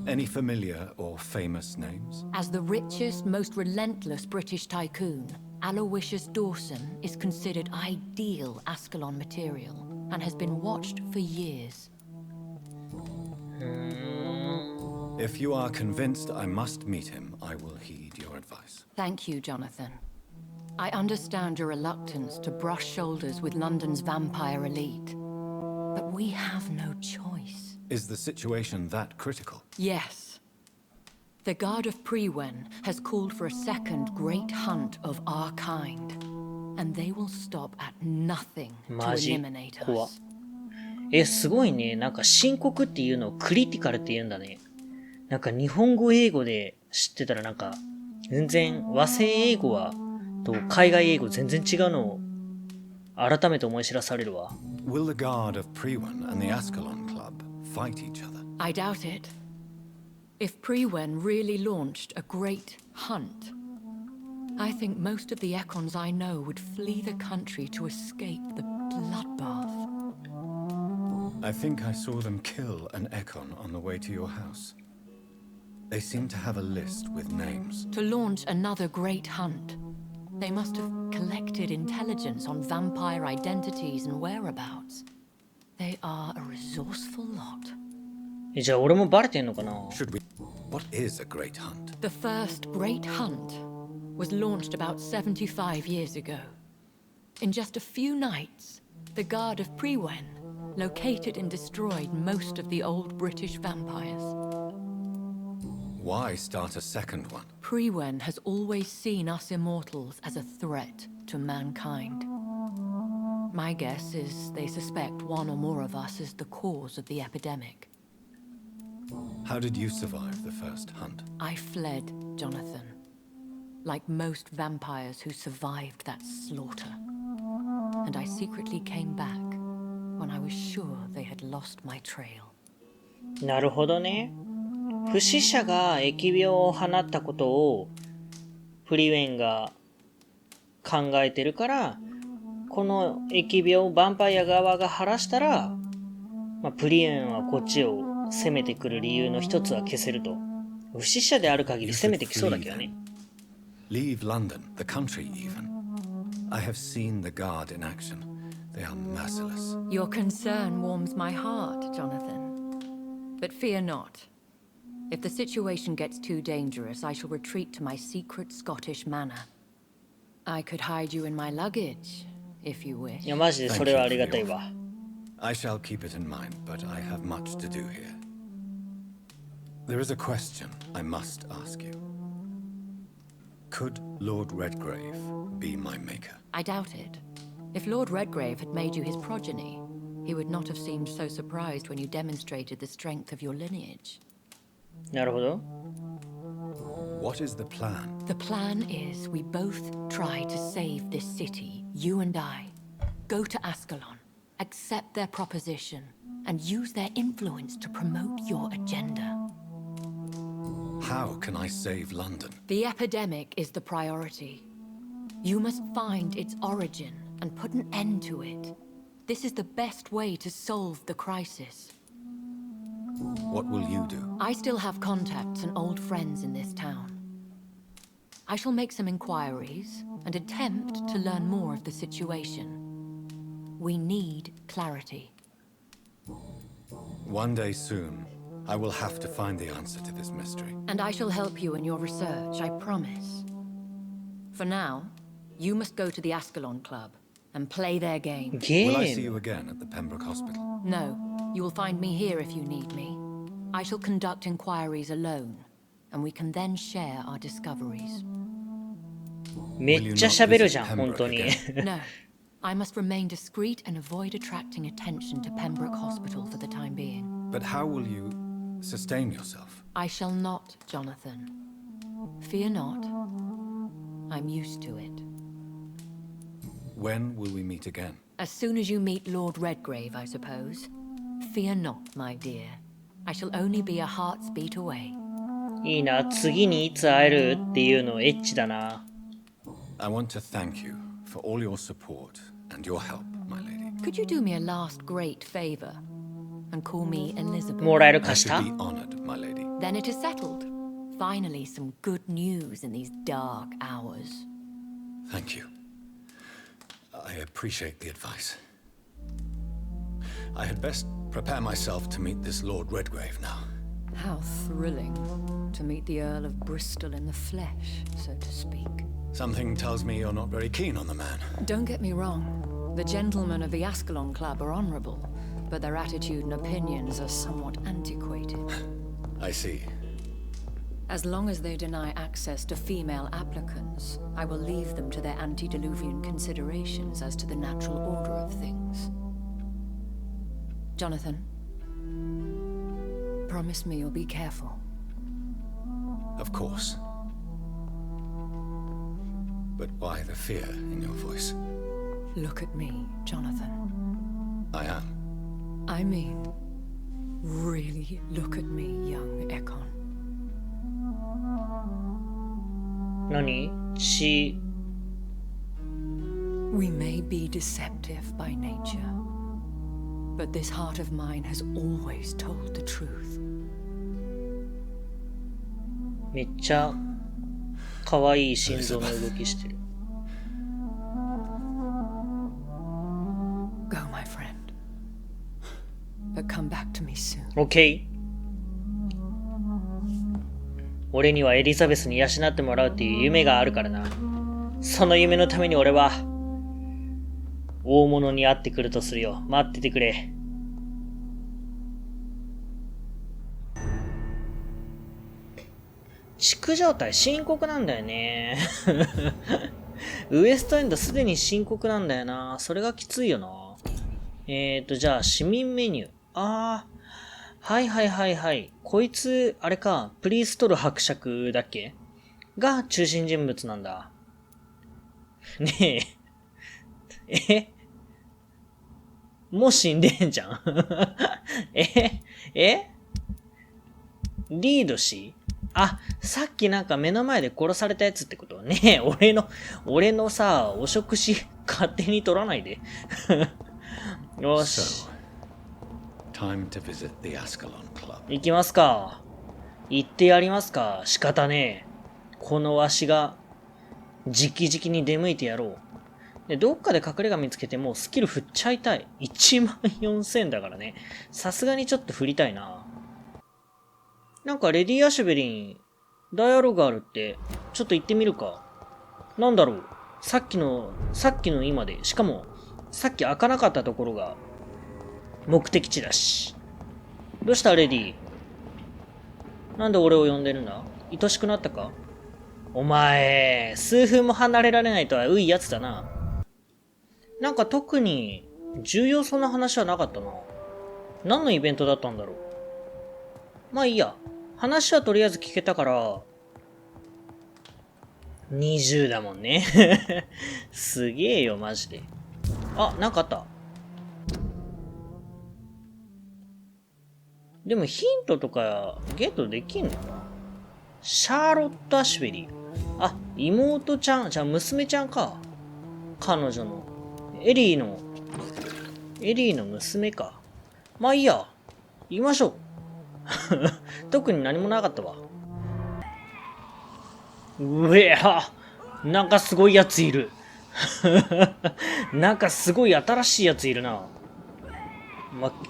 Any familiar or famous names? As the richest, most relentless British tycoon, Aloysius Dawson is considered ideal Ascalon material and has been watched for years. If you are convinced I must meet him, I will heed your advice. Thank you, Jonathan. I understand your reluctance to brush shoulders with London's vampire elite, but we have no choice. Is the situation that critical? Yes. The Guard of Prewen has called for a second great hunt of our kind, and they will stop at nothing to eliminate us. すごいね。なんか深刻っていうのをクリティカルって言うんだね。なんか日本語英語で知ってたらなんか全然和製英語はと海外英語全然違うのを改めて思い知らされるわ。Will the Guard of Prewen and the Ascalon Club fight each other? I doubt it. If Prewen really launched a great hunt, I think most of the Ekons I know would flee the country to escape the bloodbath. I think I saw them kill an Ekon on the way to your house. They seem to have a list with names. To launch another great hunt, they must have collected intelligence on vampire identities and whereabouts. They are a resourceful lot. じゃあ俺もバレてんのかな？ Should we? What is a great hunt? The first great hunt was launched about 75 years ago. In just a few nights, the Guard of Prewen located and destroyed most of the old British vampires. Why start a second one? Prewen has always seen us immortals as a threat to mankind. My guess is they suspect one or more of us is the cause of the epidemic. How did you survive the first hunt? I fled, Jonathan. Like most vampires who survived that slaughter. And I secretly came back when I was sure they had lost my trail. なるほどね。不死者が疫病を放ったことをプリウェンが考えてるから、この疫病をヴァンパイア側が晴らしたら、プリウェンはこっちを攻めてくる理由の一つは消せると。不死者である限り攻めてきそうだけどね。Leave London, the country even. I have seen the guard in action. They are merciless. Your concern warms my heart, Jonathan. But fear not. If the situation gets too dangerous, I shall retreat to my secret Scottish manor. I could hide you in my luggage, if you wish. いや、マジでそれはありがたいわ。I shall keep it in mind, but I have much to do here. There is a question I must ask you. Could Lord Redgrave be my maker? I doubt it. If Lord Redgrave had made you his progeny, he would not have seemed so surprised when you demonstrated the strength of your lineage. なるほど。What is the plan? The plan is we both try to save this city, you and I. Go to Ascalon, accept their proposition, and use their influence to promote your agenda. How can I save London? The epidemic is the priority. You must find its origin and put an end to it. This is the best way to solve the crisis. What will you do? I still have contacts and old friends in this town. I shall make some inquiries and attempt to learn more of the situation. We need clarity. One day soon, I will have to find the answer to this mystery. And I shall help you in your research, I promise. For now, you must go to the Ascalon Club and play their game. Will I see you again at the Pembroke Hospital? No, you will find me here if you need me. I shall conduct inquiries alone, and we can then share our discoveries. めっちゃ喋るじゃん、本当に。No, I must remain discreet and avoid attracting attention to Pembroke Hospital for the time being. But how will you sustain yourself? I shall not, Jonathan. Fear not. I'm used to it. When will we meet again? As soon as you meet Lord Redgrave, I suppose. Fear not, my dear. I shall only be a heart's beat away. いいな、次にいつ会えるっていうのエッチだな。I want to thank you for all your support and your help, my lady. Could you do me a last great favor and call me Elizabeth? もらえる I かし should た be honored, my lady. Then it is settled. Finally, some good news in these dark hours. Thank you. I appreciate the advice. I had best prepare myself to meet this Lord Redgrave now. How thrilling to meet the Earl of Bristol in the flesh, so to speak. Something tells me you're not very keen on the man. Don't get me wrong. The gentlemen of the Ascalon Club are honorable, but their attitude and opinions are somewhat antiquated. I see. As long as they deny access to female applicants, I will leave them to their antediluvian considerations as to the natural order of things. Jonathan, promise me you'll be careful. Of course. But why the fear in your voice? Look at me, Jonathan. I am. I mean, really look at me, young Ekon. 何？ We may be deceptive by nature, but this heart of mine has always told the truth. めっちゃ可愛い心臓の動きしてる。Go, my friend. But come back to me soon. OK。俺にはエリザベスに養ってもらうっていう夢があるからな。その夢のために俺は大物に会ってくるとするよ。待っててくれ。地区状態深刻なんだよね。ウエストエンドすでに深刻なんだよな。それがきついよな。じゃあ市民メニュー。はいはいはいはい。こいつ、あれか、プリーストル伯爵だっけが中心人物なんだ。ねえ。もう死んでんじゃん。リード氏？さっきなんか目の前で殺されたやつってことねえ、俺のさ、お食事勝手に取らないで。よし。Time to visit the Ascalon Club. 行きますか。行ってやりますか。仕方ねえ。このわしが、直々に出向いてやろう。で、どっかで隠れ家見つけてもうスキル振っちゃいたい。14,000だからね。さすがにちょっと振りたいな。なんかレディ・アシュベリン、ダイアログあるって、ちょっと行ってみるか。なんだろう。さっきの今で、しかも、さっき開かなかったところが、目的地だし。どうしたレディ？なんで俺を呼んでるんだ？愛しくなったか？お前、数分も離れられないとはういやつだな。なんか特に重要そうな話はなかったな。何のイベントだったんだろう。まあいいや。話はとりあえず聞けたから、20だもんね。すげえよ、マジで。なんかあった。でもヒントとかゲットできんのかな。シャーロット・アシュベリー。妹ちゃん、じゃあ娘ちゃんか。彼女の。エリーの娘か。まあいいや。行きましょう。特に何もなかったわ。なんかすごいやついる。なんかすごい新しいやついるな。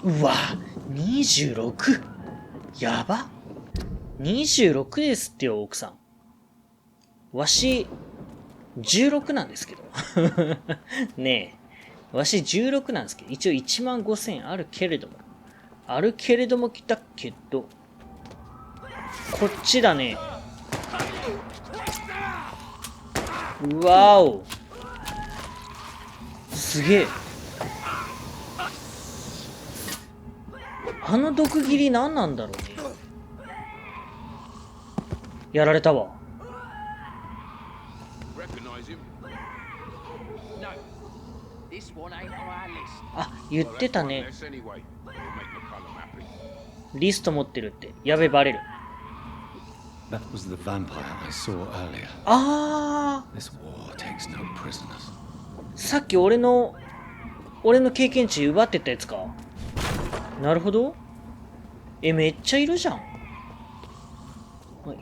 うわ、26。やば。26ですってよ、奥さん。わし、16なんですけど。ねえ。わし16なんですけど、一応15,000あるけれども来たけど、こっちだね。うわお。すげえ。あの毒斬り何なんだろうね。やられたわ。言ってたね。リスト持ってるって。やべ、バレる。That was the vampire I saw earlier. This war takes no prisoners. さっき俺の経験値奪ってったやつか。なるほど。めっちゃいるじゃん。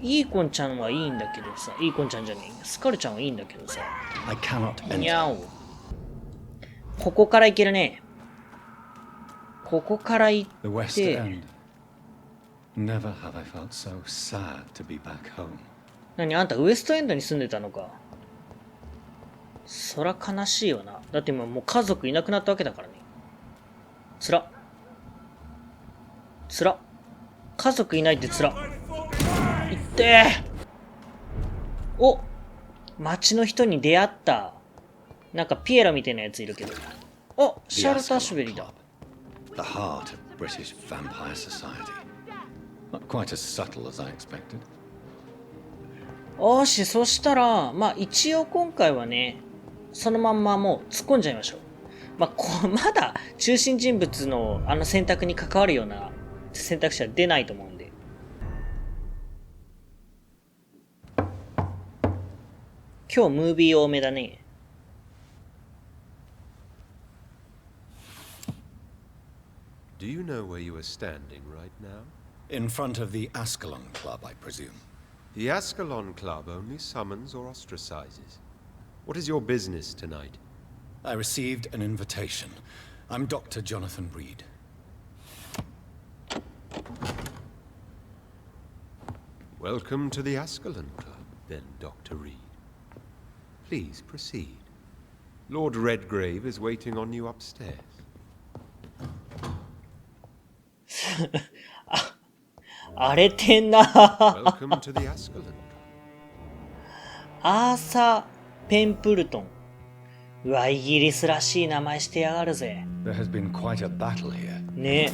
いいこんちゃんはいいんだけどさ、いいこんちゃんじゃねえ、スカルちゃんはいいんだけどさ。I cannot に enter. ゃお。ここから行けるね。ここから行 The っ West て、 End. Never have I felt so sad to be back home. 何あんたウエストエンドに住んでたのか。そら悲しいよな。だって今もう家族いなくなったわけだからね。つら。つら。家族いないってつら。いってー。お、街の人に出会った。なんかピエロみたいなやついるけど。お、シャルターシュベリだ。The heart of British vampire society. Not quite as subtle as I expected. よし、そしたら、まあ一応今回はね、そのまんまもう突っ込んじゃいましょう。まあ、まだ中心人物のあの選択に関わるような選択肢は出ないと思うんで。今日ムービー多めだね。Do you know where you are standing right now? In front of the Ascalon Club, I presume. The Ascalon Club only summons or ostracizes. What is your business tonight? I received an invitation. I'm Dr. Jonathan Reed. Welcome to the Ascalon Club, then, Dr. Reed. Please proceed. Lord Redgrave is waiting on you upstairs. 荒れてんな。Welcome to the Ascalon Club. アーサー・ペンプルトン。うわ、イギリスらしい名前してやがるぜ。There has been quite a battle here. ねえ。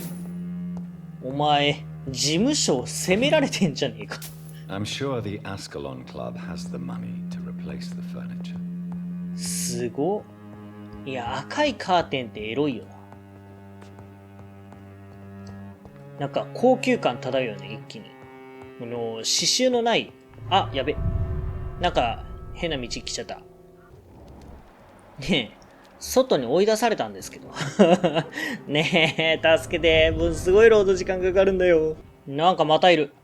お前、事務所を責められてんじゃねえか。I'm sure the Ascalon Club has the money to replace the furniture. すご。いや、赤いカーテンってエロいよな。なんか高級感漂うよね、一気に。この刺繍のない、あ、やべ。なんか変な道来ちゃった。ねえ、外に追い出されたんですけど。ねえ、助けて。もうすごい労働時間かかるんだよ。なんかまたいる。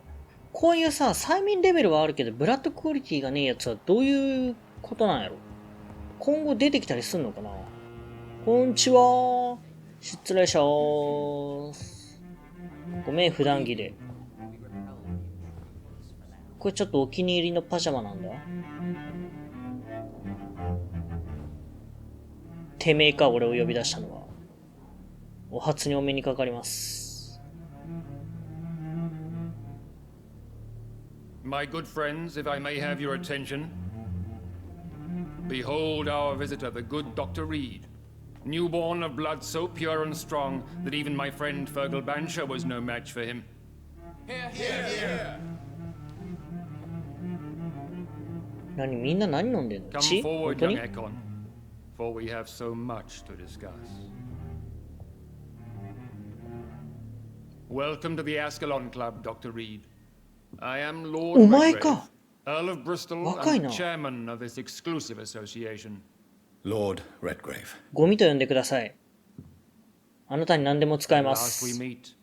こういうさ、催眠レベルはあるけど、ブラッドクオリティがねえやつはどういうことなんやろ。今後出てきたりすんのかな。こんにちは。失礼します。ごめん、普段着で。これちょっとお気に入りのパジャマなんだ。てめえか、俺を呼び出したのは。お初にお目にかかります。My good friends, if I may have your attention. Behold our visitor, the good Dr. Reed. Newborn of blood so pure and strong that even my friend Fergal Bansher was no match for him.何みんな何飲んでんの Come 血本 forward, 当 young に Ekon, for we have so much to discuss. Welcome to the Ascalon Club, Dr. Reed. I am Lord お前 Redgrave, か Earl of Bristol 若い and な。 chairman of this exclusive association. Lord Redgrave. ゴミと呼んでください。あなたに何でも使えま Last we す。 meet,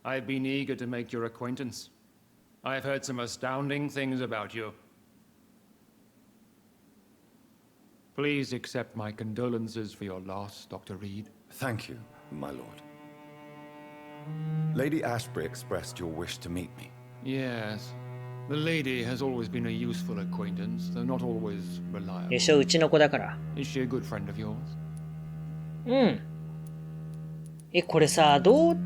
I've been eager to make your acquaintance. I've heard some astounding things about you. Please accept my condolences for your loss, Dr. Reed. Thank you, my lord. Lady Ashbury expressed your wish to meet me. Yes, the lady has always been a useful acquaintance, though not always で reliable. しょ、うちの子だから。 Is she a good friend of yours? うん。これさ、どう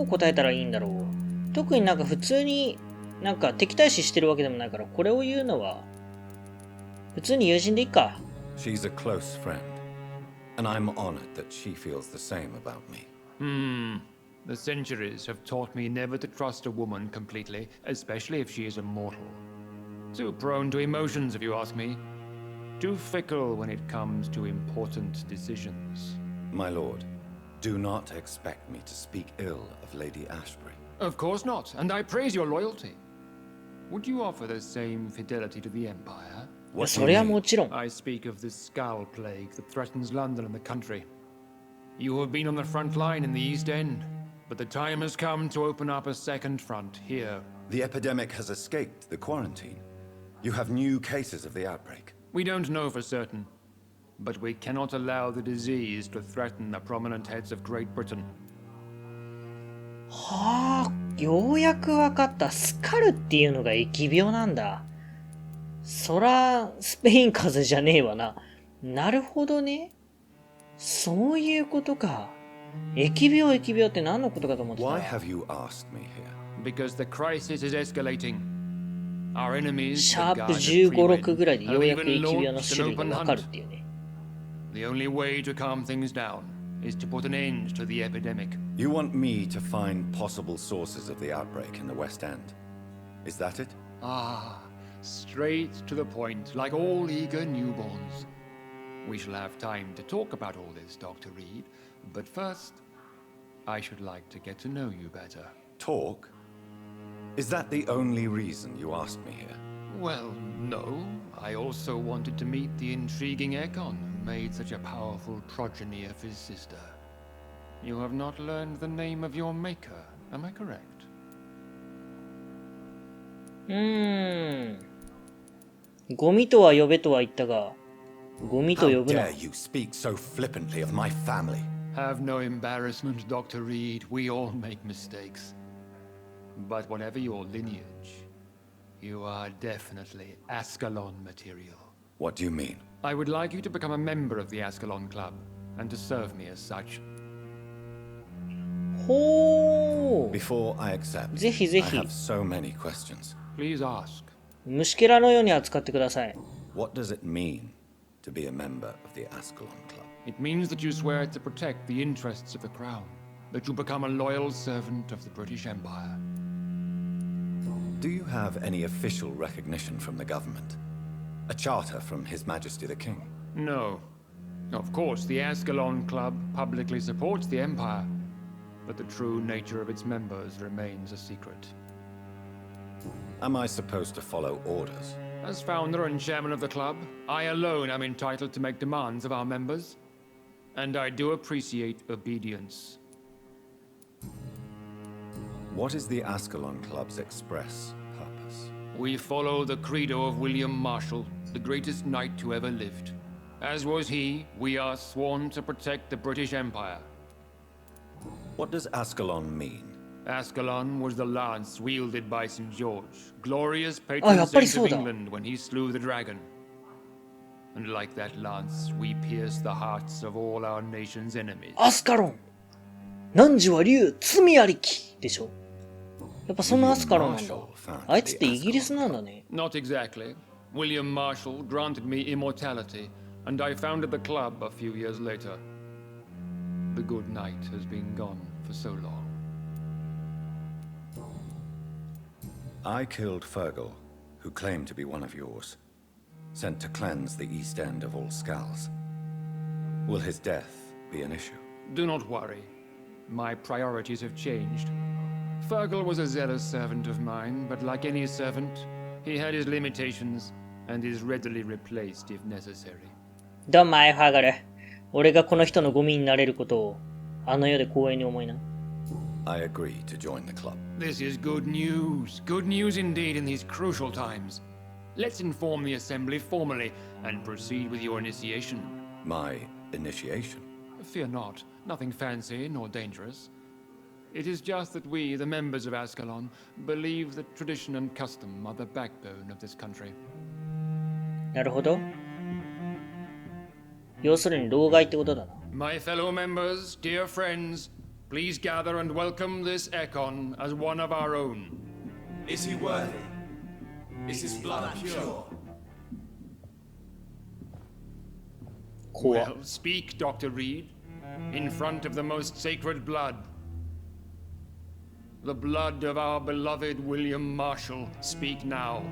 答えたらいいんだろう。特になんか普通に、なんか敵対視してるわけでもないから、これを言うのは、普通に友人でいいか。She's a close friend, and I'm honored that she feels the same about me. The centuries have taught me never to trust a woman completely, especially if she is a mortal. Too prone to emotions, if you ask me. Too fickle when it comes to important decisions. My lord, do not expect me to speak ill of Lady Ashbury. Of course not, and I praise your loyalty. Would you offer the same fidelity to the Empire? いやそれはもちろん。 I speak of the skull plague that threatens London and the country. You have been on the front line in the East End, But the time has come to open up a second front here. The epidemic has escaped the quarantine. You have new cases of the outbreak. We don't know for certain, but we cannot allow the disease to threaten the prominent heads of Great Britain. はあ、ようやくわかった。スカルっていうのが疫病なんだ。そら、スペイン風邪じゃねえわな。なるほどね。そういうことか。疫病って何のことかと思ってた。Why have you asked me here? Because the crisis is escalating. Our enemies, シャープ15、6ぐらいでようやく疫病の種類がわかるっていうね。The only way to calm things down is to put an end to the epidemic. You want me to find possible sources of the outbreak in the West End? Is that it? Ah, straight to the point, like all eager newborns. We shall have time to talk about all this, Dr. Reed. But first, I should like to get to know you better. Talk? Is that the only reason you asked me here? Well, no. I also wanted to meet the intriguing Ekon who made such a powerful progeny of his sister. You have not learned the name of your maker, am I correct? ゴミとは呼べとは言ったが、ゴミと How 呼ぶな。 dare you speak so flippantly of my family? Have no embarrassment, Dr. Reed. We all make mistakes. But whatever your lineage, you are definitely Ascalon material. What do you mean? I would like you to become a member of the Ascalon Club, and to serve me as such. ほう。 Before I accept, ぜひぜ I ひ have so many questions. Please ask. 虫けらのように扱ってください。What does it mean to be a member of the Ascalon Club? It means that you swear to protect the interests of the Crown, that you become a loyal servant of the British Empire. Do you have any official recognition from the government? A charter from His Majesty the King? No. Of course, the Ascalon Club publicly supports the Empire, but the true nature of its members remains a secret. Am I supposed to follow orders? As founder and chairman of the club, I alone am entitled to make demands of our members, and I do appreciate obedience. What is the Ascalon Club's express purpose? We follow the credo of William Marshall, the greatest knight who ever lived. As was he, we are sworn to protect the British Empire. What does Ascalon mean? Ascalon was the lance wielded by St. George, glorious Ah, patron やっぱり saint そう of だ。 England when he slew the dragon. And like that lance, we pierce the hearts of all our nation's enemies. アスカロン。汝は竜、罪ありきでしょ。やっぱそのアスカロンなんだ。あいつってイギリスなんだね。Not exactly. William Marshall granted me immortality, and I founded the club a few years later. The good knight has been gone for so long. I killed Fergal, who claimed to be one of yours, sent to cleanse the East End of all skulls. Will his death be an issue? Do not worry. My priorities have changed. Fergal was a zealous servant of mine, but like any servant, he had his limitations and is readily replaced if necessary. だ、マイファーガル。俺がこの人のゴミになれることを、あの世で光栄に思いな。I agree to join the club. This is good news. Good news indeed in these crucial times. Let's inform the Assembly formally and proceed with your initiation. My initiation? Fear not. Nothing fancy nor dangerous. It is just that we, the members of Ascalon, believe that tradition and custom are the backbone of this country. なるほど。要するに老害ってことだな。My fellow members, dear friends, please gather and welcome this Ekon as one of our own. Is he worthy? Is his blood pure? 怖っ。 Well, speak, Dr. Reed, in front of the most sacred blood. The blood of our beloved William Marshall, speak now.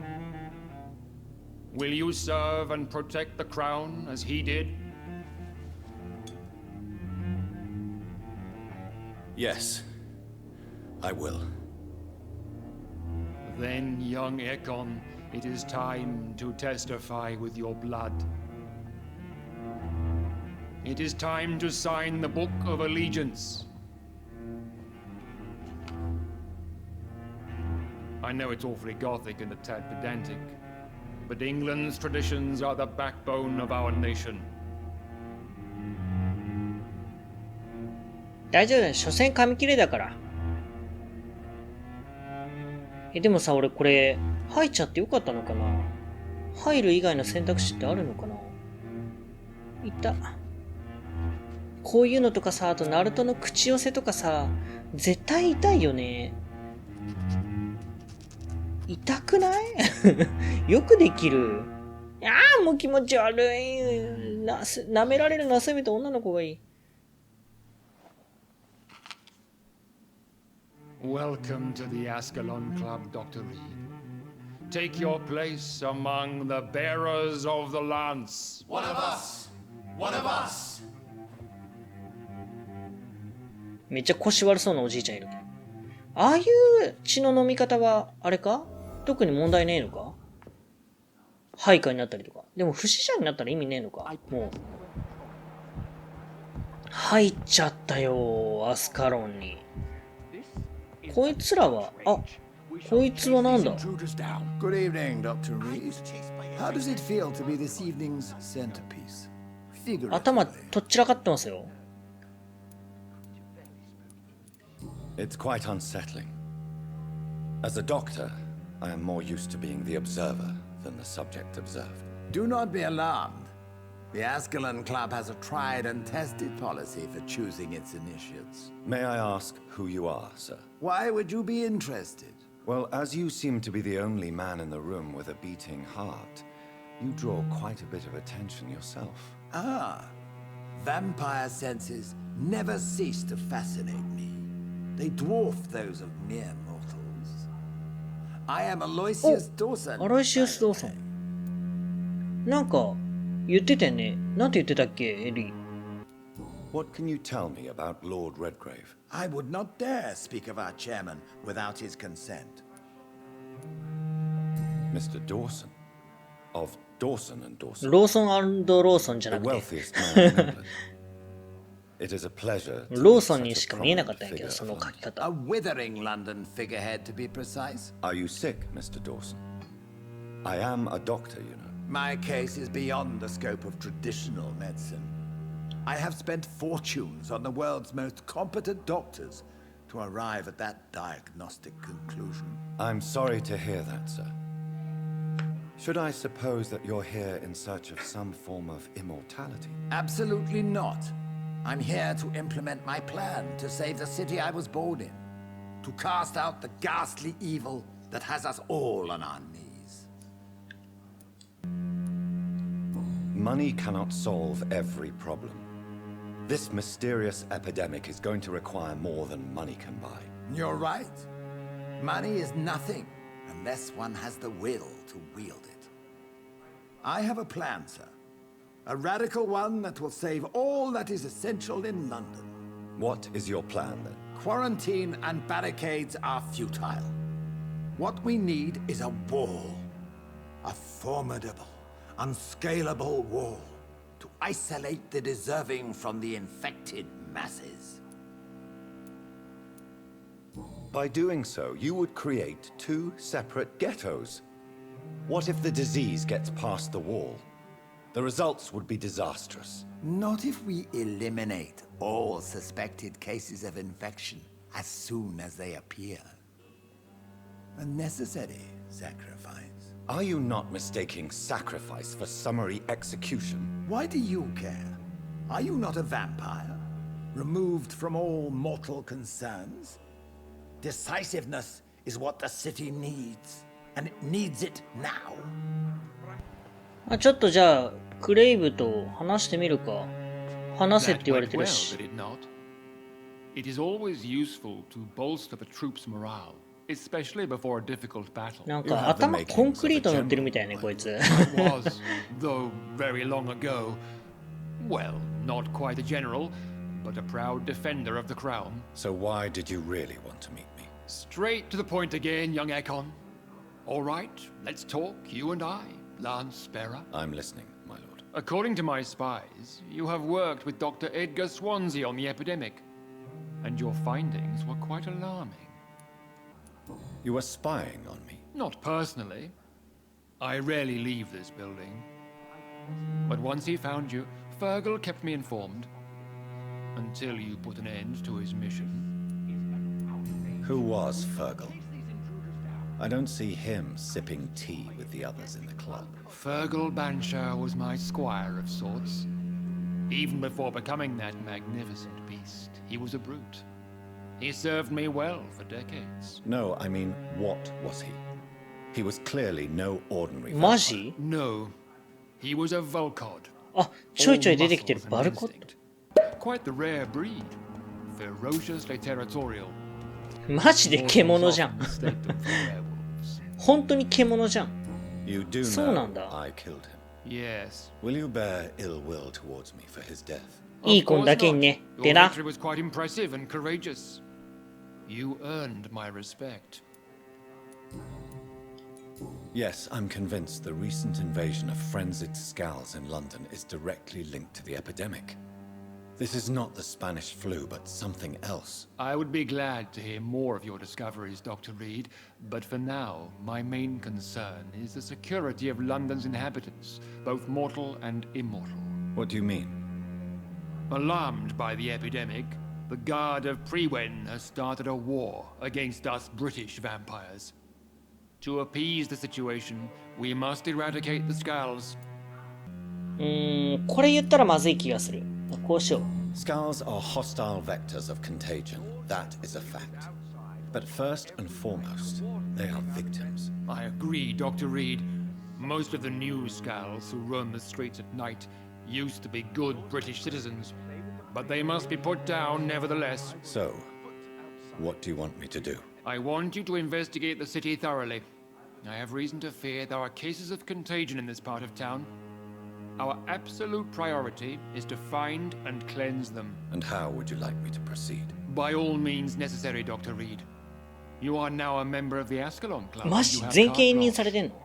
Will you serve and protect the crown as he did? Yes, I will. Then, young Ekon, it is time to testify with your blood. It is time to sign the Book of Allegiance. I know it's awfully gothic and a tad pedantic, but England's traditions are the backbone of our nation. 大丈夫だよ。所詮紙切れだから。でもさ、俺これ、入っちゃってよかったのかな？入る以外の選択肢ってあるのかな？いた。こういうのとかさ、あとナルトの口寄せとかさ、絶対痛いよね。痛くないよくできる。いやーもう気持ち悪い。舐められるのはせめて女の子がいい。Welcome to the Ascalon Club, Dr. Reed. Take your place among the bearers of the lance. One of us! One of us! めっちゃ腰悪そうなおじいちゃんいる。ああいう血の飲み方は、あれか？特に問題ねえのか？配下になったりとか。でも不死者になったら意味ねえのか？もう。入っちゃったよ、アスカロンに。こいつらは、あ、こいつはなんだ？ Good evening, Dr. Reed. How does it feel to be this evening's centerpiece? 頭とっちらかってますよ。It's quite unsettling. As a doctor, I am more used to being the observer than the subject observed. Do not be alarmed. The Ascalon Club has a tried and tested policy for choosing its initiates. May I ask who you are, sir? Why would you be interested? Well, as you seem to be the only man in the room with a beating heart, you draw quite a bit of attention yourself. Ah, vampire senses never cease to fascinate me. They dwarf those of mere mortals. I am Aloysius Dawson. アロイシウス・ドーソン。なんか、言ってたよね。なんて言ってたっけ、エリー。What can you tell me about Lord Redgrave? I would not dare speak of our chairman without his consent. Mr. Dawson? Of Dawson and Dawson? ローソン&ローソンじゃ The なくて。 wealthiest man in England. It is a pleasure to ロー meet ソン such に a しか見えなかったん prominent やけど、 figure その of 書き A 方。 withering London figurehead, to be precise. Are you sick, Mr. Dawson? I am a doctor, you know. My case is beyond the scope of traditional medicine. I have spent fortunes on the world's most competent doctors to arrive at that diagnostic conclusion. I'm sorry to hear that, sir. Should I suppose that you're here in search of some form of immortality? Absolutely not. I'm here to implement my plan to save the city I was born in, to cast out the ghastly evil that has us all on our knees. Money cannot solve every problem. This mysterious epidemic is going to require more than money can buy. You're right. Money is nothing unless one has the will to wield it. I have a plan, sir. A radical one that will save all that is essential in London. What is your plan, then? Quarantine and barricades are futile. What we need is a wall. A formidable, unscalable wall to isolate the deserving from the infected masses. By doing so, you would create two separate ghettos. What if the disease gets past the wall? The results would be disastrous. Not if we eliminate all suspected cases of infection as soon as they appear. A necessary sacrifice. Are you not mistaking sacrifice for summary execution? Why do you care? Are you not a vampire? Removed from all mortal concerns? Decisiveness is what the city needs, and it needs it now. ちょっとじゃあ、クレイブと話してみるか。話せって That 言われ went てる well, し。 did it not? It is always useful to bolster the troops' morale, especially before a difficult battle. なん You か have the 頭 makings コンクリート of a 塗ってるみたいね、こいつ。 I was, though very long ago, well, not quite a general, but a proud defender of the crown. So why did you really want to meet me? Straight to the point again, young Ekon. All right, let's talk, you and I, Lance Sparrow. I'm listening, my lord. According to my spies, you have worked with Dr. Edgar Swansea on the epidemic, and your findings were quite alarming. You were spying on me. Not personally. I rarely leave this building. But once he found you, Fergal kept me informed. Until you put an end to his mission. Who was Fergal? I don't see him sipping tea with the others in the club. Fergal Banshire was my squire of sorts. Even before becoming that magnificent beast, he was a brute. He served me well for decades. No, I mean, what was he? He was clearly no ordinary マ vampire. ジ？ No, he was a Volcod. あ、ちょいちょい出てきてる All muscles バ and ルコット。 instinct. Quite the rare breed. Ferociously territorial. マジで獣じゃん。 Often mistake them for werewolves. 本当に獣じゃん。 You do そうな know んだ。 I killed him. Yes. Will you bear ill will towards me for his death? いい子だけにね。 Your でな。 victory was quite impressive and courageous. You earned my respect. Yes, I'm convinced the recent invasion of frenzied scowls in London is directly linked to the epidemic. This is not the Spanish flu, but something else. I would be glad to hear more of your discoveries, Dr. Reed, but for now, my main concern is the security of London's inhabitants, both mortal and immortal. What do you mean? Alarmed by the epidemic, the Guard of Prewen has started a war against us British vampires. To appease the situation, we must eradicate the Skulls. これ言ったらまずい気がする。こうしよう。 Scowls are hostile vectors of contagion. That is a fact. But first and foremost, they are victims. I agree, Dr. Reed. Most of the new Skulls who roam the streets at night used to be good British citizens, but they must be put down nevertheless. So, what do you want me to do? I want you to investigate the city thoroughly. I have reason to fear there are cases of contagion in this part of town. Our absolute priority is to find and cleanse them. And how would you like me to proceed? By all means necessary, Dr. Reed. You are now a member of the Ascalon Club. マ and ジ you have 全権委 carte 任 blanche. されてんの？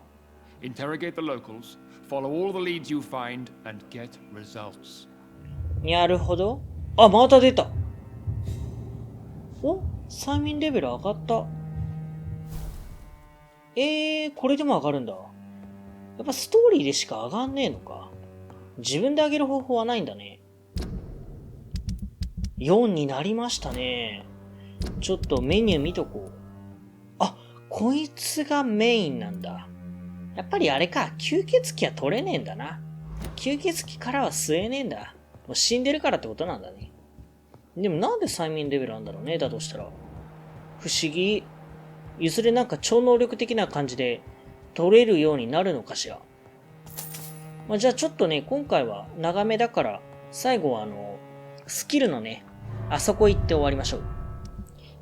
Interrogate the locals, follow all the leads you find, and get results. なるほど。あ、また出た。お、催眠レベル上がった。これでも上がるんだ。やっぱストーリーでしか上がんねえのか。自分で上げる方法はないんだね。4になりましたね。ちょっとメニュー見とこう。あ、こいつがメインなんだ。やっぱりあれか、吸血鬼は取れねえんだな。吸血鬼からは吸えねえんだ。もう死んでるからってことなんだね。でもなんで催眠レベルなんだろうね。だとしたら。不思議。いずれなんか超能力的な感じで取れるようになるのかしら。まあ、じゃあちょっとね、今回は長めだから、最後はスキルのね、あそこ行って終わりましょう。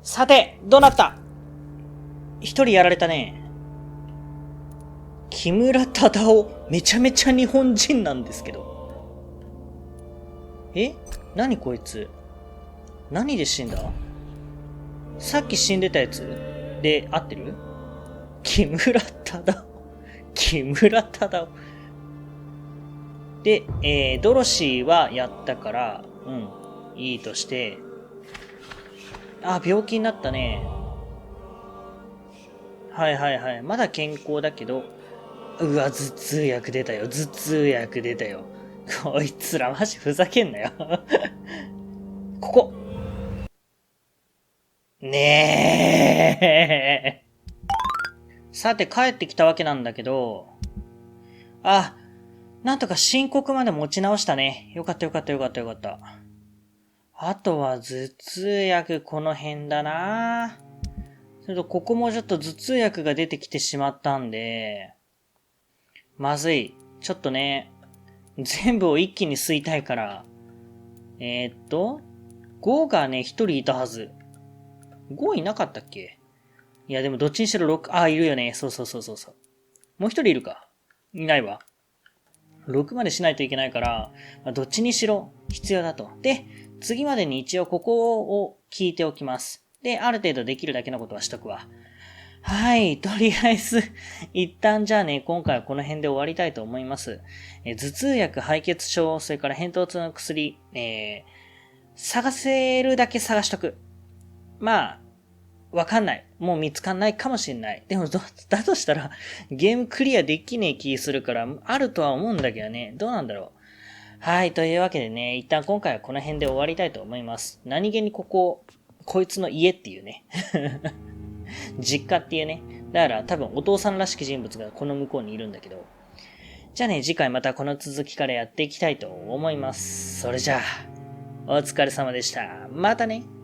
さて、どうなった？一人やられたね。木村忠夫、めちゃめちゃ日本人なんですけど。何こいつ？何で死んだ？さっき死んでたやつで合ってる？木村忠夫。木村忠夫。で、ドロシーはやったから、いいとして。あ、病気になったね。はいはいはい。まだ健康だけど、うわ、頭痛薬出たよ。頭痛薬出たよ。こいつらマジふざけんなよ。ここ。ねえ。さて帰ってきたわけなんだけど、あ、なんとか申告まで持ち直したね。よかったよかったよかったよかった。あとは頭痛薬この辺だな。それとここもちょっと頭痛薬が出てきてしまったんで、まずい。ちょっとね、全部を一気に吸いたいから。5がね、1人いたはず。5いなかったっけ？いやでもどっちにしろ6、いるよね。そう。もう1人いるか。いないわ。6までしないといけないから、どっちにしろ必要だと。で、次までに一応ここを聞いておきます。で、ある程度できるだけのことはしとくわ。はい、とりあえず、一旦じゃあね、今回はこの辺で終わりたいと思います。頭痛薬、敗血症、それから扁桃痛の薬、探せるだけ探しとく。まあ、わかんない。もう見つかんないかもしれない。でもだとしたら、ゲームクリアできねえ気するから、あるとは思うんだけどね。どうなんだろう。はい、というわけでね、一旦今回はこの辺で終わりたいと思います。何気にこいつの家っていうね。実家っていうね。だから多分お父さんらしき人物がこの向こうにいるんだけど。じゃあね、次回またこの続きからやっていきたいと思います。それじゃあ、お疲れ様でした。またね。